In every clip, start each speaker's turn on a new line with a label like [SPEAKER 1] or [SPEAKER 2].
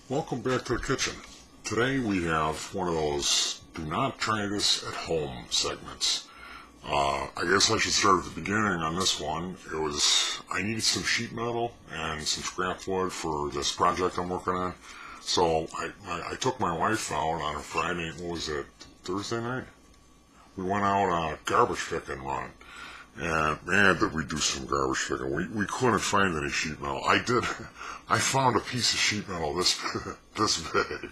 [SPEAKER 1] Welcome back to the kitchen. Today we have one of those do not try this at home segments. I guess I should start at the beginning on this one. I needed some sheet metal and some scrap wood for this project I'm working on. So I took my wife out on a Friday, what was it, Thursday night? We went out on a garbage picking run. And man, did we do some garbage picking. We couldn't find any sheet metal. I found a piece of sheet metal this big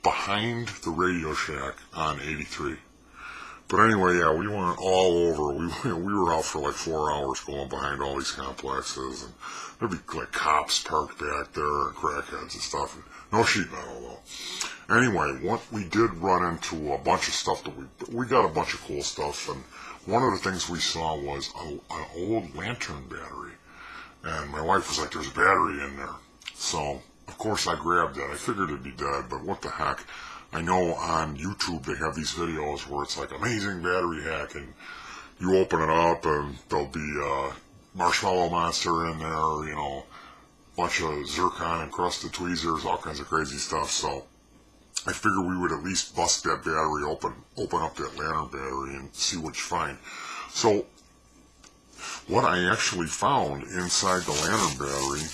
[SPEAKER 1] behind the Radio Shack on 83. But anyway, yeah, we went all over. We were out for like 4 hours going behind all these complexes, and there'd be like cops parked back there and crackheads and stuff. No sheet metal though. Anyway, we did run into a bunch of stuff that we got a bunch of cool stuff, and one of the things we saw was an old lantern battery. And my wife was like, there's a battery in there. So, of course, I grabbed it. I figured it'd be dead, but what the heck. I know on YouTube they have these videos where it's like amazing battery hack, and you open it up and there'll be a marshmallow monster in there, you know, bunch of zircon encrusted tweezers, all kinds of crazy stuff. So I figured we would at least bust that battery open up that lantern battery and see what you find. So what I actually found inside the lantern battery,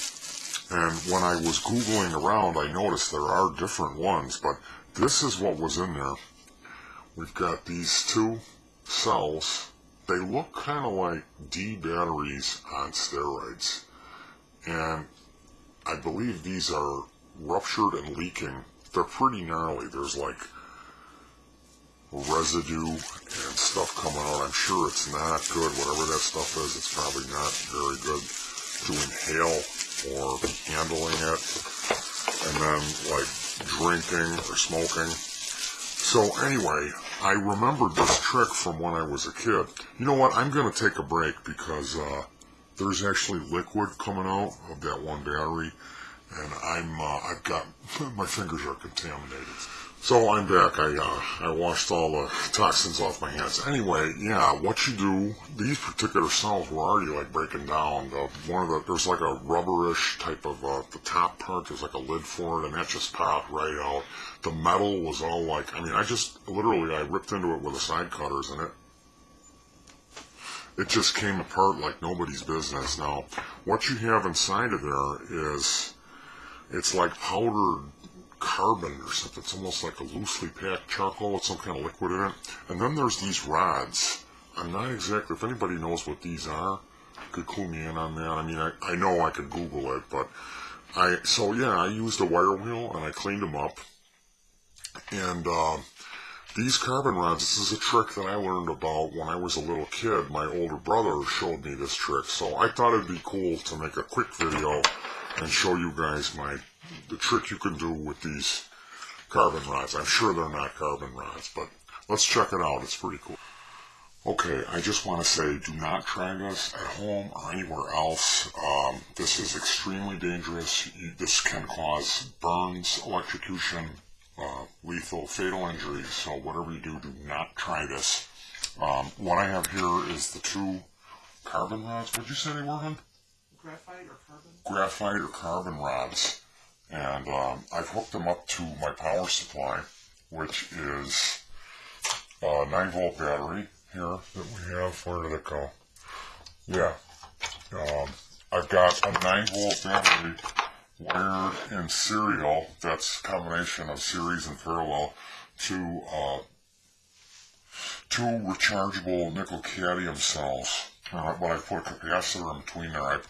[SPEAKER 1] and when I was Googling around, I noticed there are different ones, but this is what was in there. We've got these two cells. They look kind of like D batteries on steroids. And I believe these are ruptured and leaking. They're pretty gnarly. There's like residue and stuff coming out. I'm sure it's not good. Whatever that stuff is, it's probably not very good to inhale or be handling it. And then like drinking or smoking. So anyway, I remembered this trick from when I was a kid. You know what? I'm going to take a break because there's actually liquid coming out of that one battery, and I've got my fingers are contaminated. So I'm back. I washed all the toxins off my hands. Anyway, yeah, what you do, these particular cells were already like breaking down. There's like a rubberish type of, the top part, there's like a lid for it, and that just popped right out. The metal was all like, I ripped into it with the side cutters, and it just came apart like nobody's business. Now, what you have inside of there is, it's like powdered carbon or something. It's almost like a loosely packed charcoal with some kind of liquid in it. And then there's these rods. I'm not exactly, if anybody knows what these are, could clue me in on that. I mean, I know I could Google it, but I used a wire wheel and I cleaned them up. And these carbon rods, this is a trick that I learned about when I was a little kid. My older brother showed me this trick, so I thought it'd be cool to make a quick video and show you guys the trick you can do with these carbon rods. I'm sure they're not carbon rods, but let's check it out. It's pretty cool. Okay, I just want to say, do not try this at home or anywhere else. This is extremely dangerous. This can cause burns, electrocution, lethal, fatal injuries. So whatever you do not try this. What I have here is the two carbon rods. What'd you say they were, hon?
[SPEAKER 2] Graphite or carbon?
[SPEAKER 1] Graphite or carbon rods. And I've hooked them up to my power supply, which is a 9-volt battery here that we have. Where did it go? Yeah. I've got a 9-volt battery wired in serial. That's a combination of series and parallel to two rechargeable nickel cadmium cells. But I put a capacitor in between there.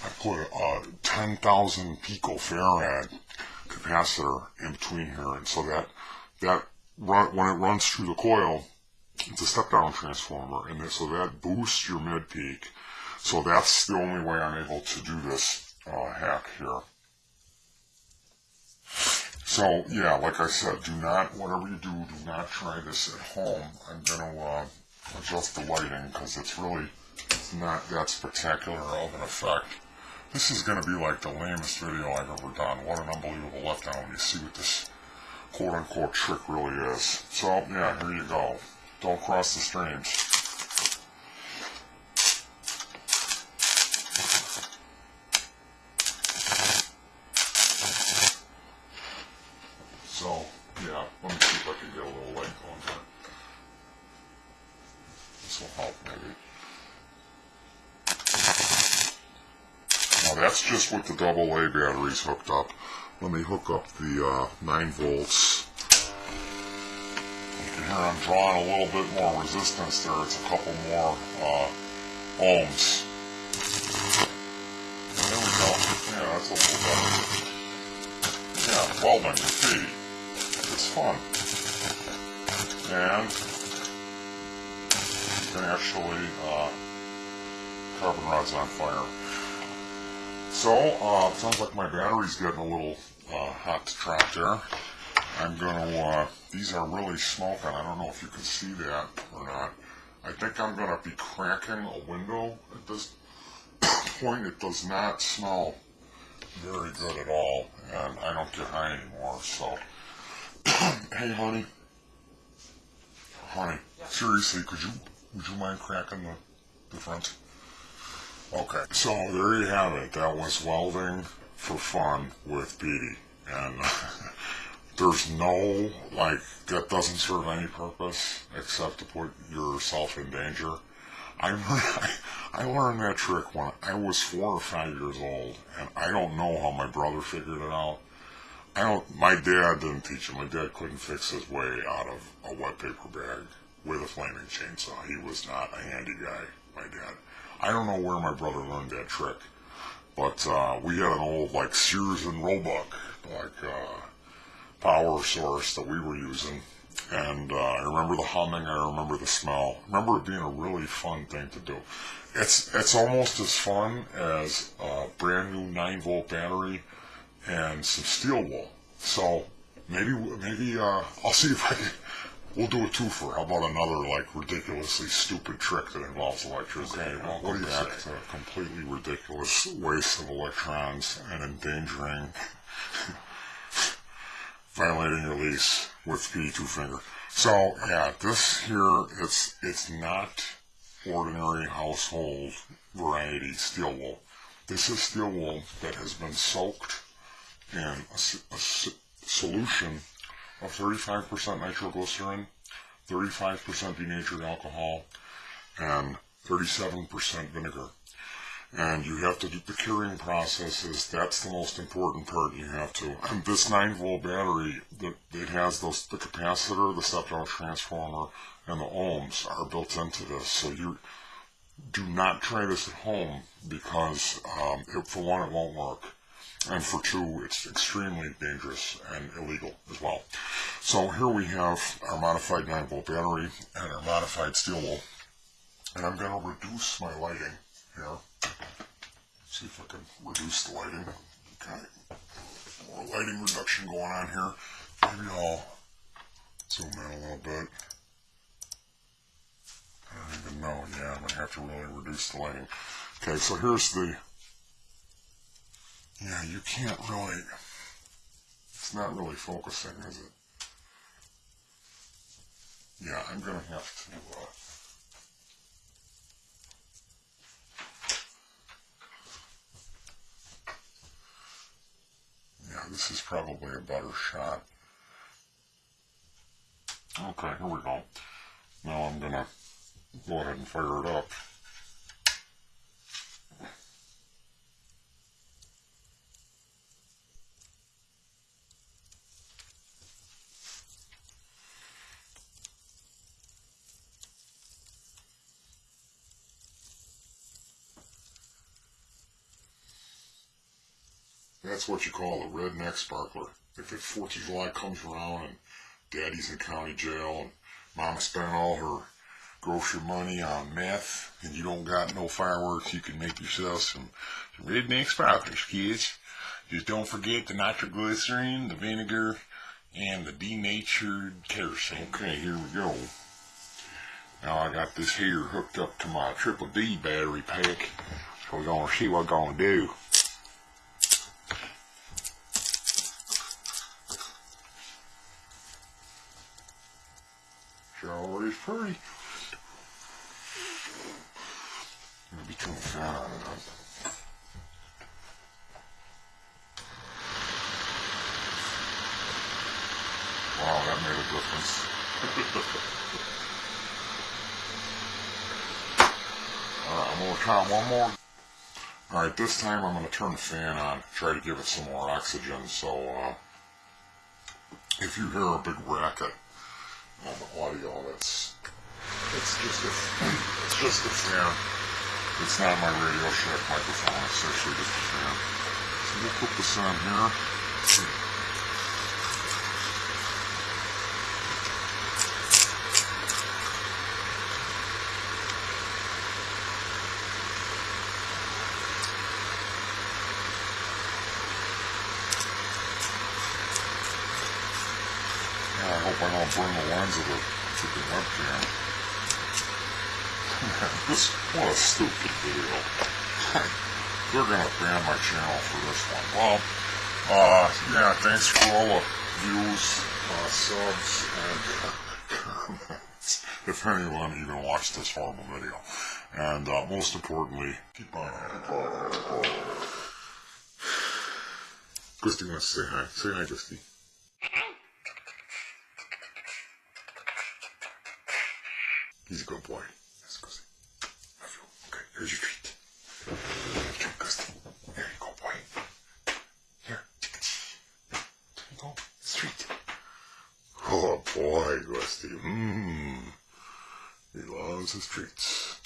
[SPEAKER 1] I put a 10,000 picofarad capacitor in between here, and so when it runs through the coil, it's a step-down transformer, and so that boosts your mid-peak. So that's the only way I'm able to do this hack here. So yeah, like I said, whatever you do not try this at home. I'm going to adjust the lighting because it's not that spectacular of an effect. This is going to be like the lamest video I've ever done. What an unbelievable letdown when you see what this quote-unquote trick really is. So, yeah, here you go. Don't cross the streams. that's just with the AA batteries hooked up. Let me hook up the 9 volts. You can hear I'm drawing a little bit more resistance there. It's a couple more ohms. There we go. Yeah, that's a little better. Yeah, welding with petey. It's fun. And you can actually carbon rod's on fire. So, sounds like my battery's getting a little hot to trap there. I'm gonna, these are really smoking. I don't know if you can see that or not. I think I'm gonna be cracking a window at this point. It does not smell very good at all, and I don't get high anymore, so. Hey, honey. Honey, seriously, would you mind cracking the front? Okay, so there you have it. That was welding for fun with petey. And there's no, like, that doesn't serve any purpose except to put yourself in danger. I learned that trick when I was 4 or 5 years old, and I don't know how my brother figured it out. My dad didn't teach him. My dad couldn't fix his way out of a wet paper bag with a flaming chainsaw. He was not a handy guy, my dad. I don't know where my brother learned that trick, but we had an old, like, Sears and Roebuck, like, power source that we were using, and I remember the humming, I remember the smell. I remember it being a really fun thing to do. It's almost as fun as a brand new 9-volt battery and some steel wool. So maybe I'll see if I can. We'll do a twofer. How about another, like, ridiculously stupid trick that involves electricity? Okay, well, what do you back to a completely ridiculous waste of electrons and endangering, violating your lease with petey twofinger. So yeah, this here, it's not ordinary household variety steel wool. This is steel wool that has been soaked in a solution of 35% nitroglycerin, 35% denatured alcohol, and 37% vinegar. And you have to do the curing processes. That's the most important part. You have to. And this 9-volt battery, it has the capacitor, the step-down transformer, and the ohms are built into this. So you do not try this at home because, for one, it won't work. And for two, it's extremely dangerous and illegal as well. So here we have our modified 9-volt battery and our modified steel wool. And I'm going to reduce my lighting here. See if I can reduce the lighting. Okay. More lighting reduction going on here. Maybe I'll zoom in a little bit. I don't even know. Yeah, I'm going to have to really reduce the lighting. Okay, so here's the... Yeah, you can't really... It's not really focusing, is it? Yeah, I'm going to have to... Yeah, this is probably a better shot. Okay, here we go. Now I'm going to go ahead and fire it up. That's what you call a redneck sparkler. If the 4th of July comes around and Daddy's in county jail and Mama spent all her grocery money on meth and you don't got no fireworks, you can make yourself some redneck sparklers, kids. Just don't forget the nitroglycerin, the vinegar, and the denatured kerosene. Okay, here we go. Now I got this here hooked up to my triple D battery pack, so we're going to see what we're going to do. Sure is pretty. Maybe turn the fan on and up. Wow, that made a difference. Alright, I'm going to try one more. Alright, this time I'm going to turn the fan on, try to give it some more oxygen, so if you hear a big racket on the audio, it's just a fan. It's not my Radio Shack microphone, it's actually just a fan. So we'll put this on here. I hope I don't burn the lens of the freaking webcam. What a stupid video. They're gonna ban my channel for this one. Well, yeah, thanks for all the views, subs, and comments, if anyone even watched this horrible video. And most importantly, keep on. Gusty wants to say hi. Say hi, Gusty. He's a good boy. Yes, Gusty. Okay, here's your treat. Here's your treat, Gusty. There you go, boy. Here. There you go. It's a treat. Oh, boy, Gusty. He loves his treats.